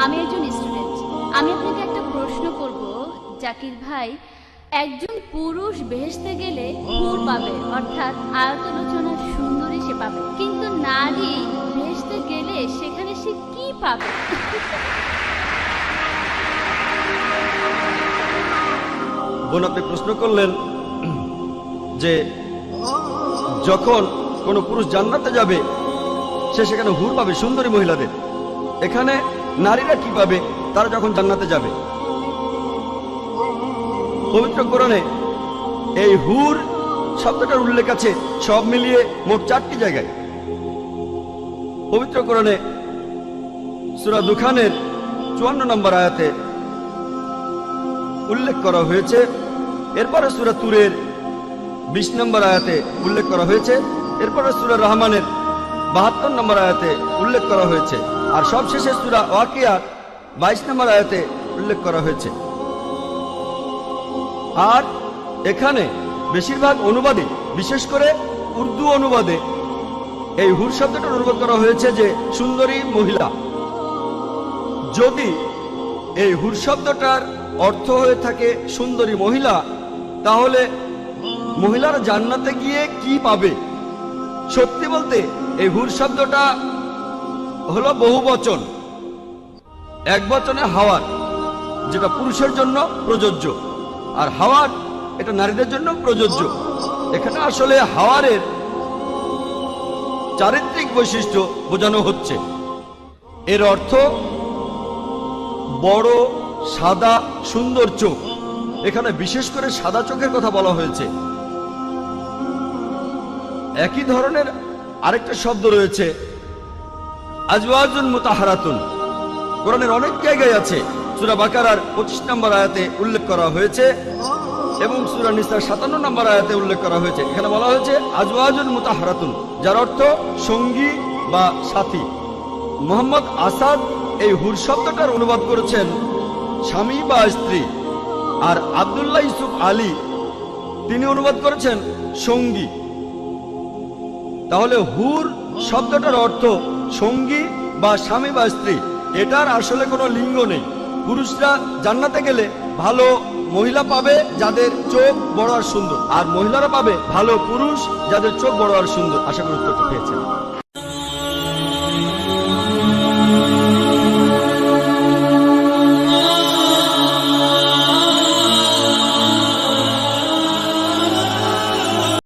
আমি একজন স্টুডেন্ট। আমি আপনাকে একটা প্রশ্ন করব জাকির ভাই। একজন পুরুষ বেহেশতে গেলে হুর পাবে, অর্থাৎ আয়তলোচনা সুন্দরী সে পাবে, কিন্তু নারী বেহেশতে গেলে সেখানে সে কি পাবে? বোন, আপনি প্রশ্ন করলেন যে যখন কোনো পুরুষ জান্নাতে যাবে সে সেখানে হুর পাবে, সুন্দরী মহিলাদের। এখানে নারীরা কি পাবে তারা যখন জান্নাতে যাবে? পবিত্র কোরআনে এই হুর শব্দটার উল্লেখ আছে সব মিলিয়ে মোট 4টি জায়গায়। পবিত্র কোরআনে সূরা দুখানের 54 নম্বর আয়াতে উল্লেখ করা হয়েছে। এরপরে সূরা তুরের 20 নম্বর আয়াতে উল্লেখ করা হয়েছে। এরপরে সূরা রহমানের 72 নম্বর আয়াতে উল্লেখ করা হয়েছে। আর সবশেষে সূরা ওয়াকিয়ার 22 নম্বর আয়াতে উল্লেখ করা হয়েছে। আর এখানে বেশিরভাগ অনুবাদে, বিশেষ করে উর্দু অনুবাদে, এই হুর শব্দটার অনুবাদ করা হয়েছে যে সুন্দরী মহিলা। যদি এই হুর শব্দটার অর্থ হয়ে থাকে সুন্দরী মহিলা, তাহলে মহিলারা জান্নাতে গিয়ে কি পাবে? সত্যি বলতে এই হুর শব্দটা হলো বহুবচন। এক বচনে হাওয়ার, যেটা পুরুষের জন্য প্রযোজ্য, আর হাওয়ার এটা নারীদের জন্য প্রযোজ্য। এখানে আসলে হাওয়ারের চারিত্রিক বৈশিষ্ট্য বোঝানো হচ্ছে। এর অর্থ বড়, সাদা, সুন্দর চোখ। এখানে বিশেষ করে সাদা চোখের কথা বলা হয়েছে। একই ধরনের আরেকটা শব্দ রয়েছে আজওয়াজুন মুতাহারাতুন। কোরআনের অনেক জায়গায় আছে। সূরা বাকারার 25 নম্বর আয়াতে উল্লেখ করা হয়েছে এবং সূরা নিসার 57 নম্বর আয়াতে উল্লেখ করা হয়েছে। এখানে বলা হয়েছে আজওয়াজুন মুতাহারাতুন, যার অর্থ সঙ্গী বা সাথী। মোহাম্মদ আসাদ এই হুর শব্দটার অনুবাদ করেছেন স্বামী বা স্ত্রী, আর আব্দুল্লাহ ইউসুফ আলী তিনি অনুবাদ করেছেন সঙ্গী। তাহলে হুর শব্দটার অর্থ সঙ্গী বা স্বামী বা স্ত্রী। এটার আসলে কোনো লিঙ্গ নেই। পুরুষরা জান্নাতে গেলে ভালো মহিলা পাবে যাদের চোখ বড় আর সুন্দর, আর মহিলারা পাবে ভালো পুরুষ যাদের চোখ বড় আর সুন্দর। আশা করি উত্তরটা পেয়েছেন।